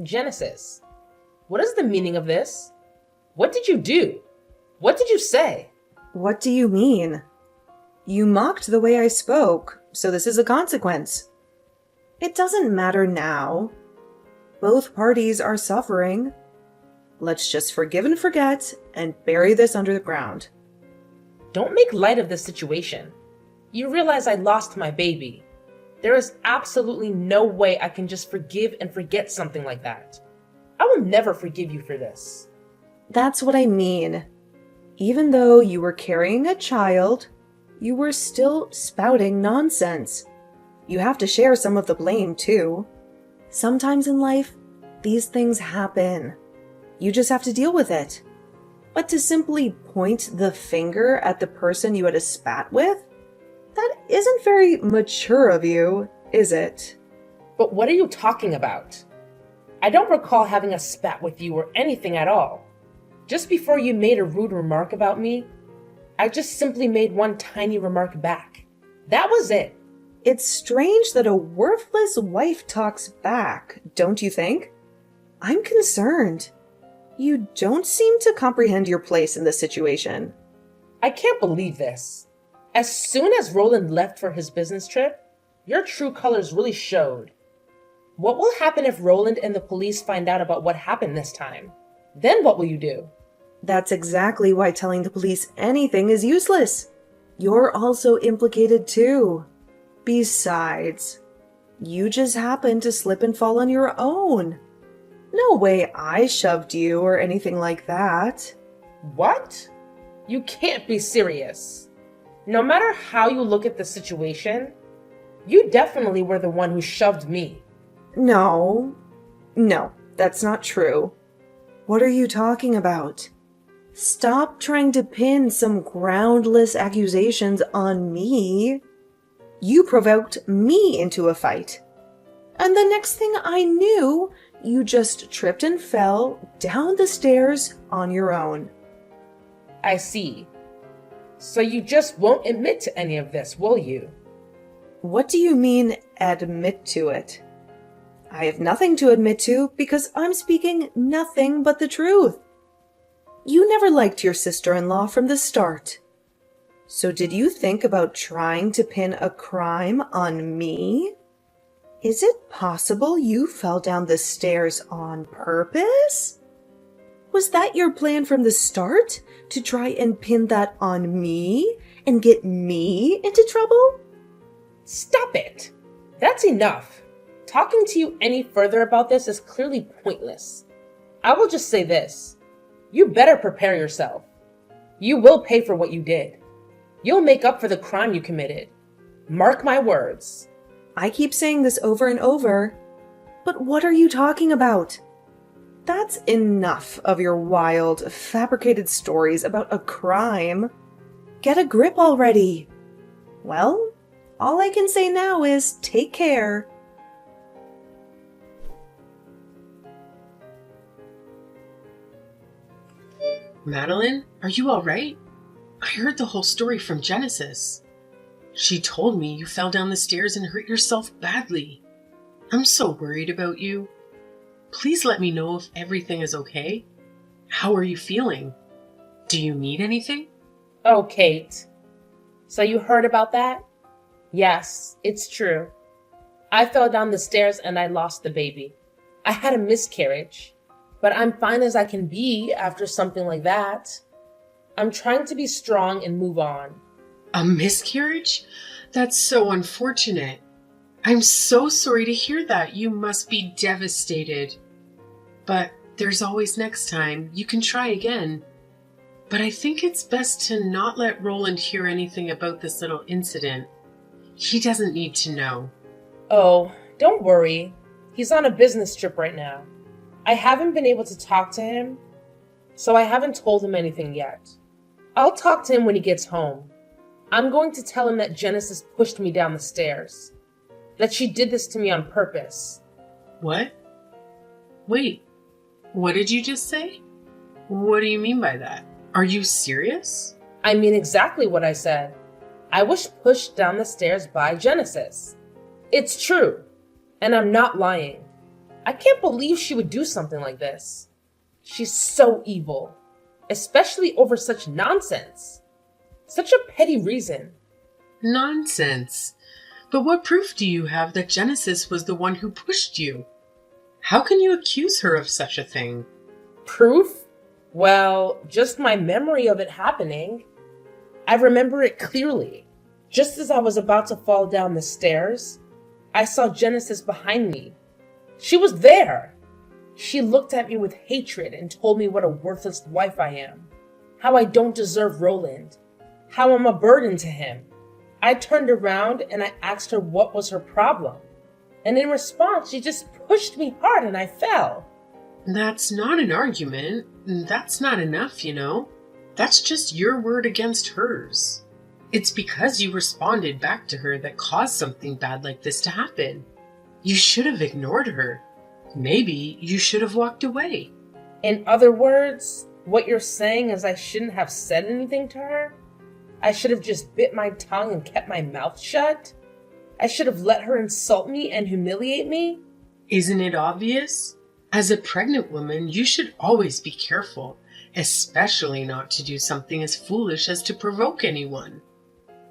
Genesis, what is the meaning of this? What did you do? What did you say? What do you mean? You mocked the way I spoke, so this is a consequence. It doesn't matter now. Both parties are suffering. Let's just forgive and forget and bury this under the ground. Don't make light of this situation. You realize I lost my baby. There is absolutely no way I can just forgive and forget something like that. I will never forgive you for this. That's what I mean. Even though you were carrying a child, you were still spouting nonsense. You have to share some of the blame, too. Sometimes in life, these things happen. You just have to deal with it. But to simply point the finger at the person you had a spat with? That isn't very mature of you, is it? But what are you talking about? I don't recall having a spat with you or anything at all. Just before you made a rude remark about me, I just simply made one tiny remark back. That was it. It's strange that a worthless wife talks back, don't you think? I'm concerned. You don't seem to comprehend your place in this situation. I can't believe this. As soon as Roland left for his business trip, your true colors really showed. What will happen if Roland and the police find out about what happened this time? Then what will you do? That's exactly why telling the police anything is useless. You're also implicated too. Besides, you just happened to slip and fall on your own. No way I shoved you or anything like that. What? You can't be serious. No matter how you look at the situation, you definitely were the one who shoved me. No, that's not true. What are you talking about? Stop trying to pin some groundless accusations on me. You provoked me into a fight. And the next thing I knew, you just tripped and fell down the stairs on your own. I see. So you just won't admit to any of this, will you? What do you mean, admit to it? I have nothing to admit to because I'm speaking nothing but the truth. You never liked your sister-in-law from the start. So did you think about trying to pin a crime on me? Is it possible you fell down the stairs on purpose? Was that your plan from the start? To try and pin that on me and get me into trouble? Stop it! That's enough. Talking to you any further about this is clearly pointless. I will just say this. You better prepare yourself. You will pay for what you did. You'll make up for the crime you committed. Mark my words. I keep saying this over and over, but what are you talking about? That's enough of your wild, fabricated stories about a crime. Get a grip already. Well, all I can say now is take care. Madeline, are you all right? I heard the whole story from Genesis. She told me you fell down the stairs and hurt yourself badly. I'm so worried about you. Please let me know if everything is okay. How are you feeling? Do you need anything? Oh, Kate. So you heard about that? Yes, it's true. I fell down the stairs and I lost the baby. I had a miscarriage, but I'm fine as I can be after something like that. I'm trying to be strong and move on. A miscarriage? That's so unfortunate. I'm so sorry to hear that. You must be devastated. But there's always next time. You can try again. But I think it's best to not let Roland hear anything about this little incident. He doesn't need to know. Oh, don't worry. He's on a business trip right now. I haven't been able to talk to him, so I haven't told him anything yet. I'll talk to him when he gets home. I'm going to tell him that Genesis pushed me down the stairs. That she did this to me on purpose. What? Wait, what did you just say? What do you mean by that? Are you serious? I mean exactly what I said. I was pushed down the stairs by Genesis. It's true, and I'm not lying. I can't believe she would do something like this. She's so evil, especially over such nonsense. Such a petty reason. Nonsense. But what proof do you have that Genesis was the one who pushed you? How can you accuse her of such a thing? Proof? Well, just my memory of it happening. I remember it clearly. Just as I was about to fall down the stairs, I saw Genesis behind me. She was there. She looked at me with hatred and told me what a worthless wife I am, how I don't deserve Roland, how I'm a burden to him. I turned around and I asked her what was her problem. And in response, she just pushed me hard and I fell. That's not an argument. That's not enough, you know. That's just your word against hers. It's because you responded back to her that caused something bad like this to happen. You should have ignored her. Maybe you should have walked away. In other words, what you're saying is I shouldn't have said anything to her? I should have just bit my tongue and kept my mouth shut? I should have let her insult me and humiliate me? Isn't it obvious? As a pregnant woman, you should always be careful, especially not to do something as foolish as to provoke anyone,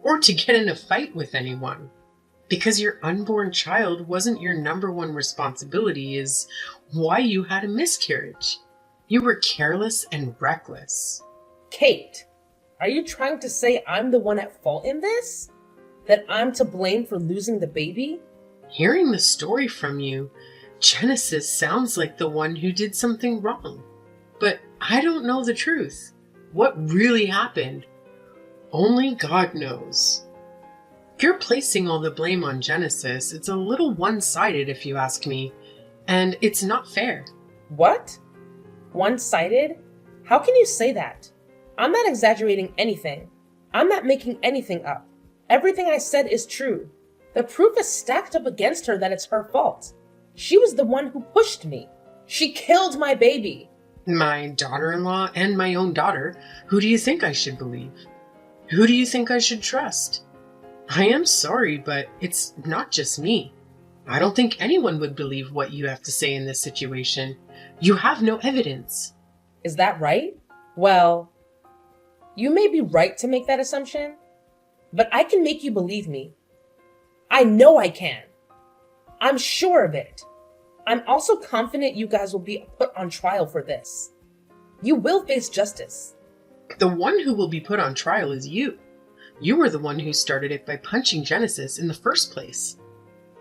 or to get in a fight with anyone. Because your unborn child wasn't your number one responsibility is why you had a miscarriage. You were careless and reckless. Kate, are you trying to say I'm the one at fault in this? That I'm to blame for losing the baby? Hearing the story from you, Genesis sounds like the one who did something wrong. But I don't know the truth. What really happened? Only God knows. If you're placing all the blame on Genesis, it's a little one-sided if you ask me, and it's not fair. What? One-sided? How can you say that? I'm not exaggerating anything. I'm not making anything up. Everything I said is true. The proof is stacked up against her that it's her fault. She was the one who pushed me. She killed my baby. My daughter-in-law and my own daughter. Who do you think I should believe? Who do you think I should trust? I am sorry, but it's not just me. I don't think anyone would believe what you have to say in this situation. You have no evidence. Is that right? Well, you may be right to make that assumption, but I can make you believe me. I know I can. I'm sure of it. I'm also confident you guys will be put on trial for this. You will face justice. The one who will be put on trial is you. You were the one who started it by punching Genesis in the first place.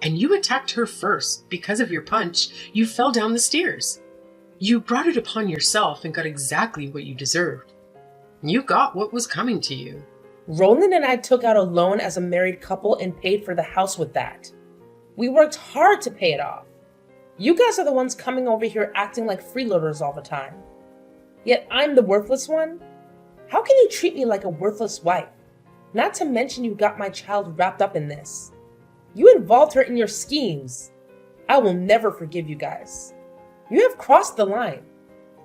And you attacked her first. Because of your punch, you fell down the stairs. You brought it upon yourself and got exactly what you deserved. You got what was coming to you. Roland and I took out a loan as a married couple and paid for the house with that. We worked hard to pay it off. You guys are the ones coming over here acting like freeloaders all the time. Yet I'm the worthless one? How can you treat me like a worthless wife? Not to mention you got my child wrapped up in this. You involved her in your schemes. I will never forgive you guys. You have crossed the line.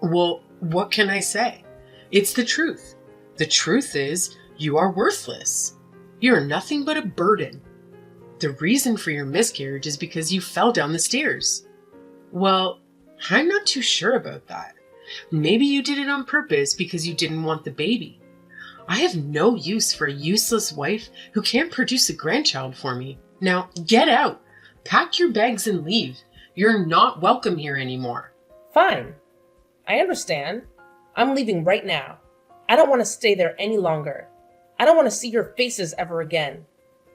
Well, what can I say? It's the truth. The truth is, you are worthless. You're nothing but a burden. The reason for your miscarriage is because you fell down the stairs. Well, I'm not too sure about that. Maybe you did it on purpose because you didn't want the baby. I have no use for a useless wife who can't produce a grandchild for me. Now, get out. Pack your bags and leave. You're not welcome here anymore. Fine. I understand. I'm leaving right now. I don't want to stay there any longer. I don't want to see your faces ever again.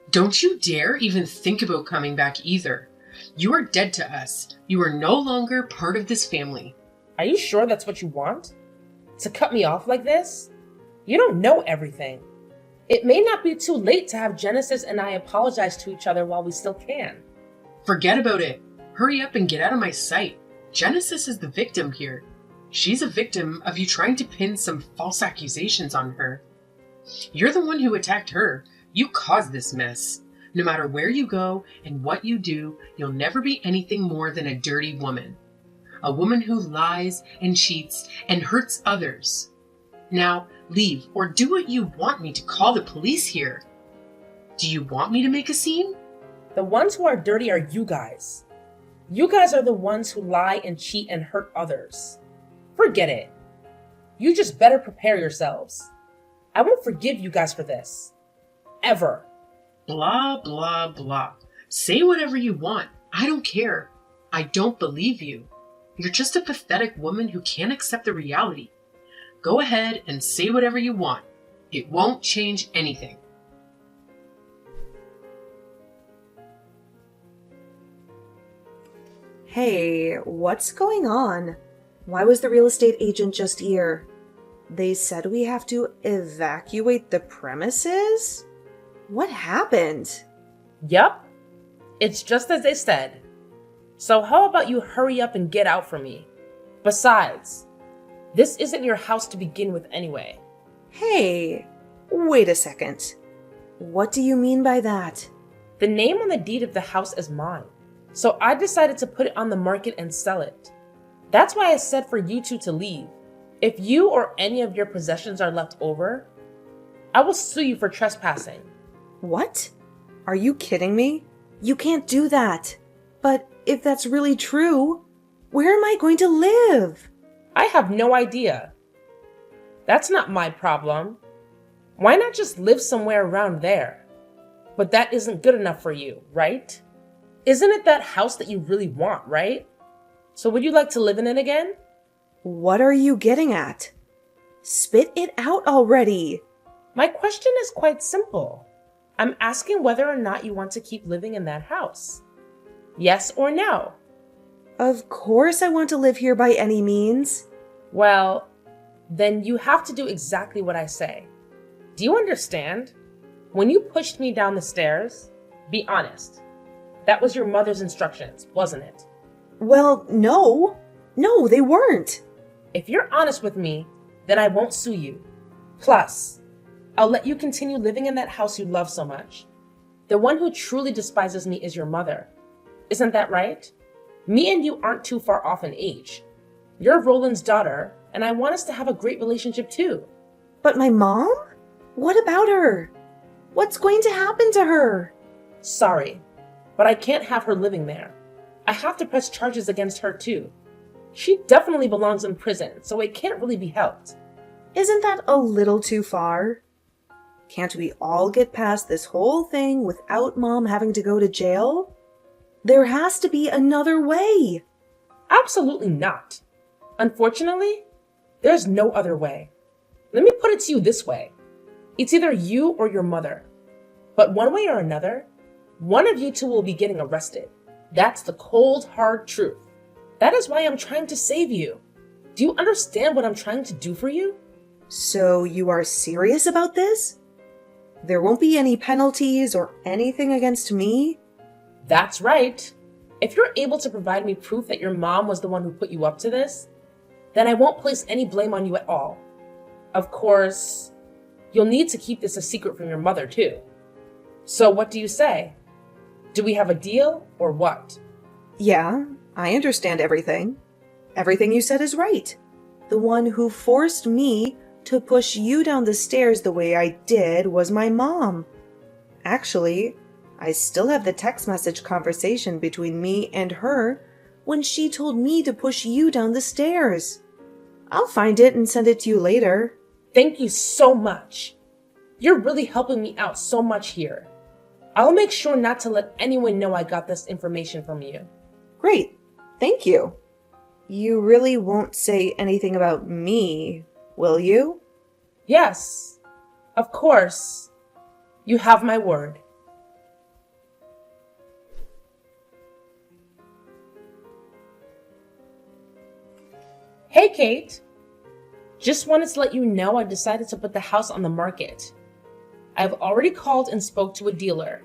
Don't you dare even think about coming back either. You are dead to us. You are no longer part of this family. Are you sure that's what you want? To cut me off like this? You don't know everything. It may not be too late to have Genesis and I apologize to each other while we still can. Forget about it. Hurry up and get out of my sight. Genesis is the victim here. She's a victim of you trying to pin some false accusations on her. You're the one who attacked her. You caused this mess. No matter where you go and what you do, you'll never be anything more than a dirty woman. A woman who lies and cheats and hurts others. Now, leave or do what you want me to call the police here. Do you want me to make a scene? The ones who are dirty are you guys. You guys are the ones who lie and cheat and hurt others. Forget it. You just better prepare yourselves. I won't forgive you guys for this. Ever. Blah, blah, blah. Say whatever you want. I don't care. I don't believe you. You're just a pathetic woman who can't accept the reality. Go ahead and say whatever you want. It won't change anything. Hey, what's going on? Why was the real estate agent just here? They said we have to evacuate the premises? What happened? Yup. It's just as they said. So how about you hurry up and get out for me? Besides, this isn't your house to begin with anyway. Hey, wait a second. What do you mean by that? The name on the deed of the house is mine. So I decided to put it on the market and sell it. That's why I said for you two to leave. If you or any of your possessions are left over, I will sue you for trespassing. What? Are you kidding me? You can't do that. But if that's really true, where am I going to live? I have no idea. That's not my problem. Why not just live somewhere around there? But that isn't good enough for you, right? Isn't it that house that you really want, right? So would you like to live in it again? What are you getting at? Spit it out already. My question is quite simple. I'm asking whether or not you want to keep living in that house. Yes or no? Of course I want to live here by any means. Well, then you have to do exactly what I say. Do you understand? When you pushed me down the stairs, be honest. That was your mother's instructions, wasn't it? Well, no. No, they weren't. If you're honest with me, then I won't sue you. Plus, I'll let you continue living in that house you love so much. The one who truly despises me is your mother. Isn't that right? Me and you aren't too far off in age. You're Roland's daughter, and I want us to have a great relationship too. But my mom? What about her? What's going to happen to her? Sorry, but I can't have her living there. I have to press charges against her too. She definitely belongs in prison, so it can't really be helped. Isn't that a little too far? Can't we all get past this whole thing without Mom having to go to jail? There has to be another way. Absolutely not. Unfortunately, there's no other way. Let me put it to you this way. It's either you or your mother. But one way or another, one of you two will be getting arrested. That's the cold, hard truth. That is why I'm trying to save you. Do you understand what I'm trying to do for you? So you are serious about this? There won't be any penalties or anything against me? That's right. If you're able to provide me proof that your mom was the one who put you up to this, then I won't place any blame on you at all. Of course, you'll need to keep this a secret from your mother too. So what do you say? Do we have a deal or what? Yeah, I understand everything. Everything you said is right. The one who forced me to push you down the stairs the way I did was my mom. Actually, I still have the text message conversation between me and her when she told me to push you down the stairs. I'll find it and send it to you later. Thank you so much. You're really helping me out so much here. I'll make sure not to let anyone know I got this information from you. Great. Thank you. You really won't say anything about me, will you? Yes, of course. You have my word. Hey, Kate. Just wanted to let you know I decided to put the house on the market. I've already called and spoke to a dealer.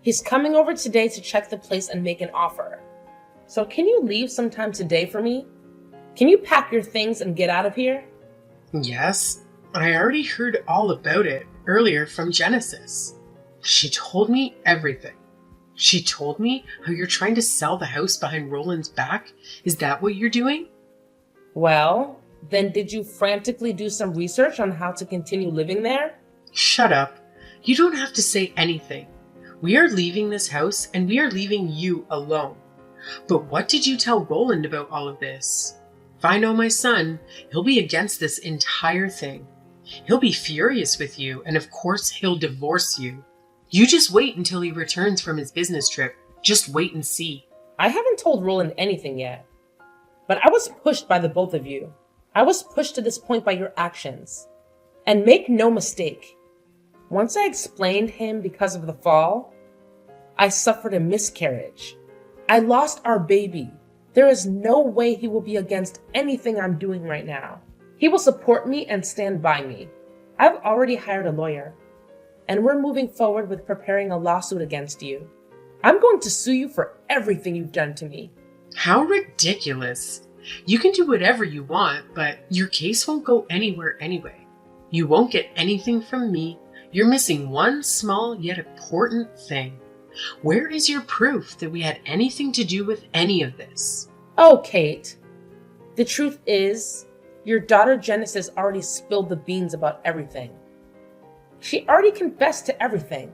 He's coming over today to check the place and make an offer. So can you leave sometime today for me? Can you pack your things and get out of here? Yes, I already heard all about it earlier from Genesis. She told me everything. She told me how you're trying to sell the house behind Roland's back. Is that what you're doing? Well, then did you frantically do some research on how to continue living there? Shut up. You don't have to say anything. We are leaving this house and we are leaving you alone. But what did you tell Roland about all of this? If I know my son, he'll be against this entire thing. He'll be furious with you, and of course he'll divorce you. You just wait until he returns from his business trip. Just wait and see. I haven't told Roland anything yet. But I was pushed by the both of you. I was pushed to this point by your actions. And make no mistake, once I explained him because of the fall, I suffered a miscarriage. I lost our baby. There is no way he will be against anything I'm doing right now. He will support me and stand by me. I've already hired a lawyer, and we're moving forward with preparing a lawsuit against you. I'm going to sue you for everything you've done to me. How ridiculous. You can do whatever you want, but your case won't go anywhere anyway. You won't get anything from me. You're missing one small yet important thing. Where is your proof that we had anything to do with any of this? Oh, Kate. The truth is, your daughter Genesis already spilled the beans about everything. She already confessed to everything.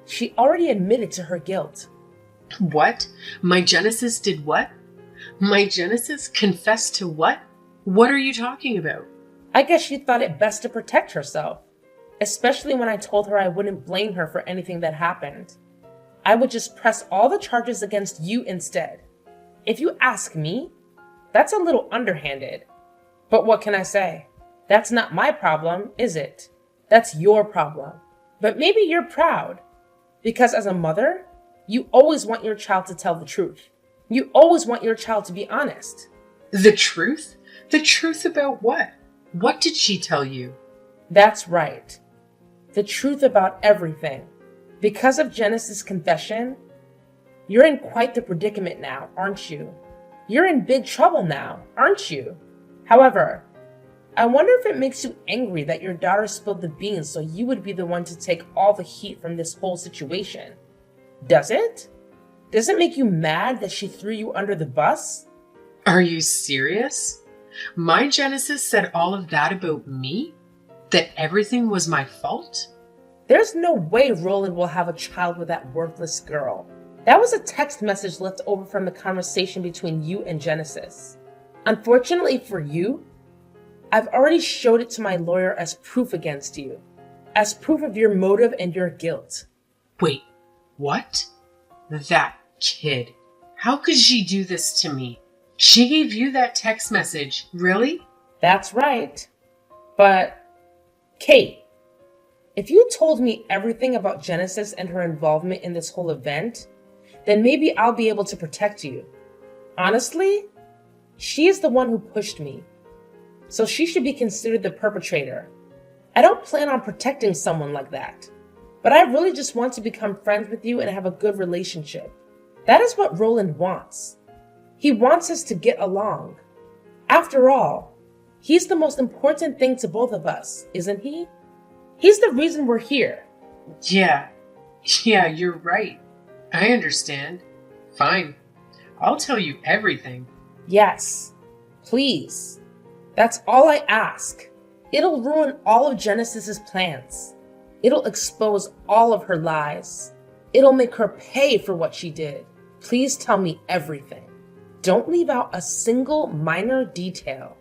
She already admitted to her guilt. What? My Genesis did what? My Genesis confessed to what? What are you talking about? I guess she thought it best to protect herself, especially when I told her I wouldn't blame her for anything that happened. I would just press all the charges against you instead. If you ask me, that's a little underhanded. But what can I say? That's not my problem, is it? That's your problem. But maybe you're proud, because as a mother, you always want your child to tell the truth. You always want your child to be honest. The truth? The truth about what? What did she tell you? That's right. The truth about everything. Because of Genesis' confession, you're in quite the predicament now, aren't you? You're in big trouble now, aren't you? However, I wonder if it makes you angry that your daughter spilled the beans so you would be the one to take all the heat from this whole situation. Does it? Does it make you mad that she threw you under the bus? Are you serious? My Genesis said all of that about me? That everything was my fault? There's no way Roland will have a child with that worthless girl. That was a text message left over from the conversation between you and Genesis. Unfortunately for you, I've already showed it to my lawyer as proof against you, as proof of your motive and your guilt. Wait, what? That kid. How could she do this to me? She gave you that text message, really? That's right. But, Kate, if you told me everything about Genesis and her involvement in this whole event, then maybe I'll be able to protect you. Honestly, she is the one who pushed me, so she should be considered the perpetrator. I don't plan on protecting someone like that, but I really just want to become friends with you and have a good relationship. That is what Roland wants. He wants us to get along. After all, he's the most important thing to both of us, isn't he? He's the reason we're here. Yeah, you're right. I understand. Fine. I'll tell you everything. Yes, please. That's all I ask. It'll ruin all of Genesis's plans. It'll expose all of her lies. It'll make her pay for what she did. Please tell me everything. Don't leave out a single minor detail.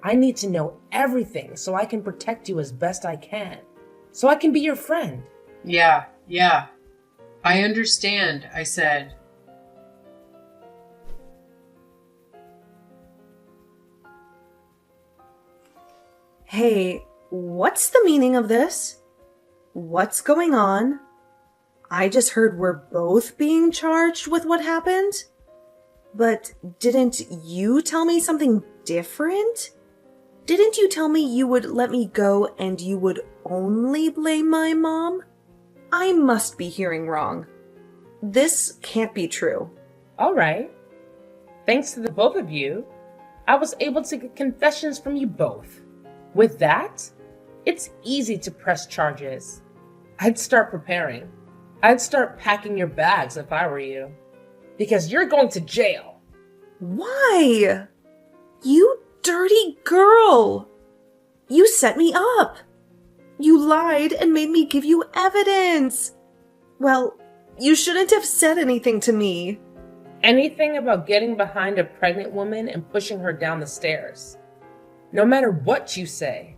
I need to know everything so I can protect you as best I can. So I can be your friend. Yeah. I understand, I said. Hey, what's the meaning of this? What's going on? I just heard we're both being charged with what happened. But didn't you tell me something different? Didn't you tell me you would let me go and you would only blame my mom? I must be hearing wrong. This can't be true. All right. Thanks to the both of you, I was able to get confessions from you both. With that, it's easy to press charges. I'd start preparing. I'd start packing your bags if I were you. Because you're going to jail. Why? You dirty girl! You set me up! You lied and made me give you evidence! Well, you shouldn't have said anything to me. anything about getting behind a pregnant woman and pushing her down the stairs. No matter what you say,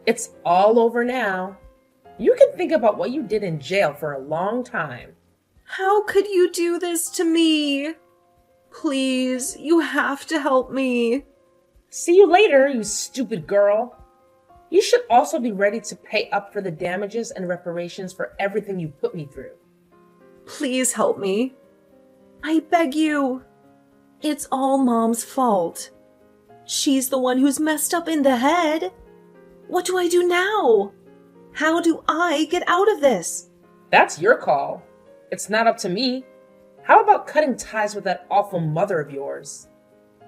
it's all over now. You can think about what you did in jail for a long time. How could you do this to me? Please, you have to help me. See you later, you stupid girl. You should also be ready to pay up for the damages and reparations for everything you put me through. Please help me. I beg you. It's all Mom's fault. She's the one who's messed up in the head. What do I do now? How do I get out of this? That's your call. It's not up to me. How about cutting ties with that awful mother of yours?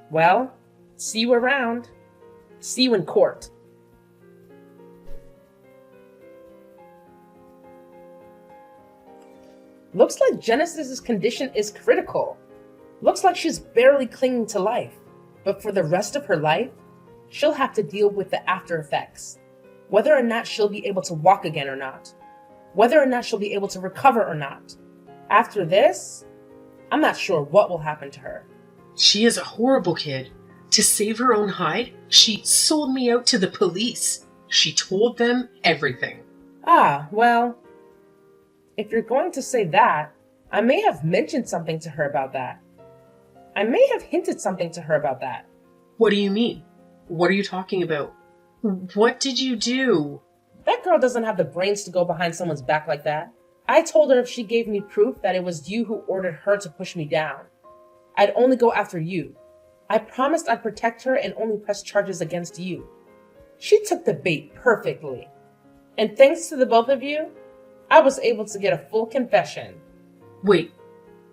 Well, see you around. See you in court. Looks like Genesis's condition is critical. Looks like she's barely clinging to life. But for the rest of her life, she'll have to deal with the after effects. Whether or not she'll be able to walk again or not. Whether or not she'll be able to recover or not. After this, I'm not sure what will happen to her. She is a horrible kid. To save her own hide, she sold me out to the police. She told them everything. Ah, well, if you're going to say that, I may have mentioned something to her about that. I may have hinted something to her about that. What do you mean? What are you talking about? What did you do? That girl doesn't have the brains to go behind someone's back like that. I told her if she gave me proof that it was you who ordered her to push me down, I'd only go after you. I promised I'd protect her and only press charges against you. She took the bait perfectly. And thanks to the both of you, I was able to get a full confession. Wait,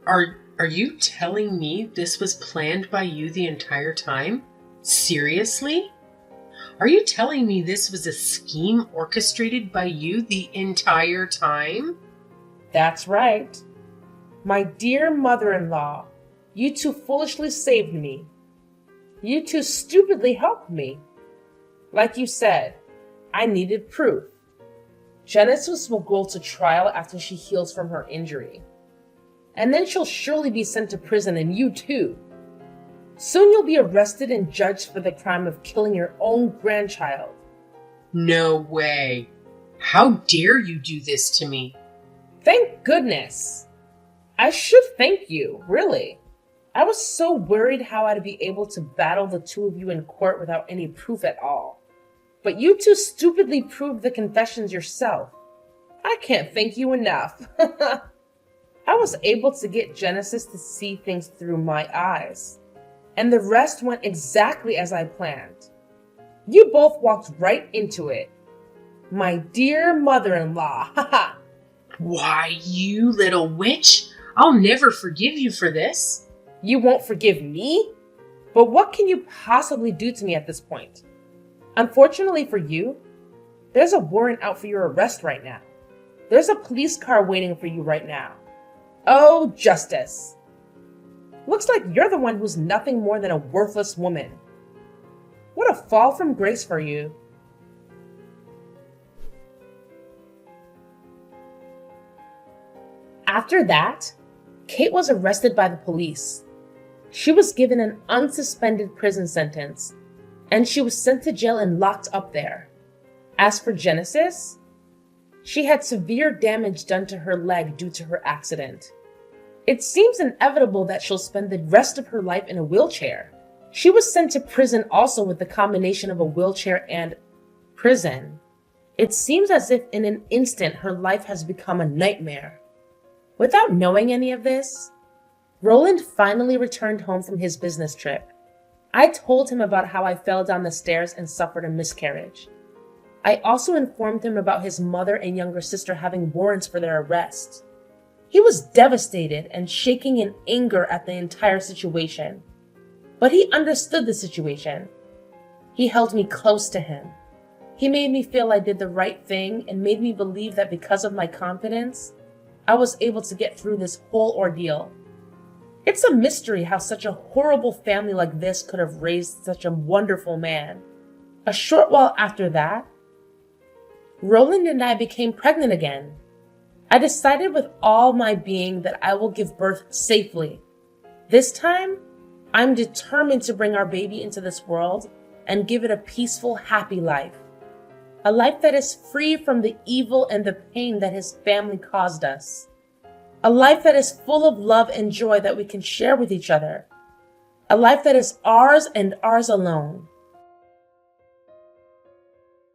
are you telling me this was planned by you the entire time? Seriously? Are you telling me this was a scheme orchestrated by you the entire time? That's right. My dear mother-in-law, you two foolishly saved me. You two stupidly helped me. Like you said, I needed proof. Genesis will go to trial after she heals from her injury. And then she'll surely be sent to prison, and you too. Soon you'll be arrested and judged for the crime of killing your own grandchild. No way. How dare you do this to me? Thank goodness. I should thank you, really. I was so worried how I'd be able to battle the two of you in court without any proof at all. But you two stupidly proved the confessions yourself. I can't thank you enough. I was able to get Genesis to see things through my eyes. And the rest went exactly as I planned. You both walked right into it. My dear mother-in-law, haha. Why, you little witch! I'll never forgive you for this. You won't forgive me? But what can you possibly do to me at this point? Unfortunately for you, there's a warrant out for your arrest right now. There's a police car waiting for you right now. Oh, justice. Looks like you're the one who's nothing more than a worthless woman. What a fall from grace for you. After that, Kate was arrested by the police. She was given an unsuspended prison sentence, and she was sent to jail and locked up there. As for Genesis, she had severe damage done to her leg due to her accident. It seems inevitable that she'll spend the rest of her life in a wheelchair. She was sent to prison also with the combination of a wheelchair and prison. It seems as if in an instant her life has become a nightmare. Without knowing any of this, Roland finally returned home from his business trip. I told him about how I fell down the stairs and suffered a miscarriage. I also informed him about his mother and younger sister having warrants for their arrest. He was devastated and shaking in anger at the entire situation. But he understood the situation. He held me close to him. He made me feel I did the right thing and made me believe that because of my confidence, I was able to get through this whole ordeal. It's a mystery how such a horrible family like this could have raised such a wonderful man. A short while after that, Roland and I became pregnant again. I decided with all my being that I will give birth safely. This time, I'm determined to bring our baby into this world and give it a peaceful, happy life. A life that is free from the evil and the pain that his family caused us. A life that is full of love and joy that we can share with each other. A life that is ours and ours alone.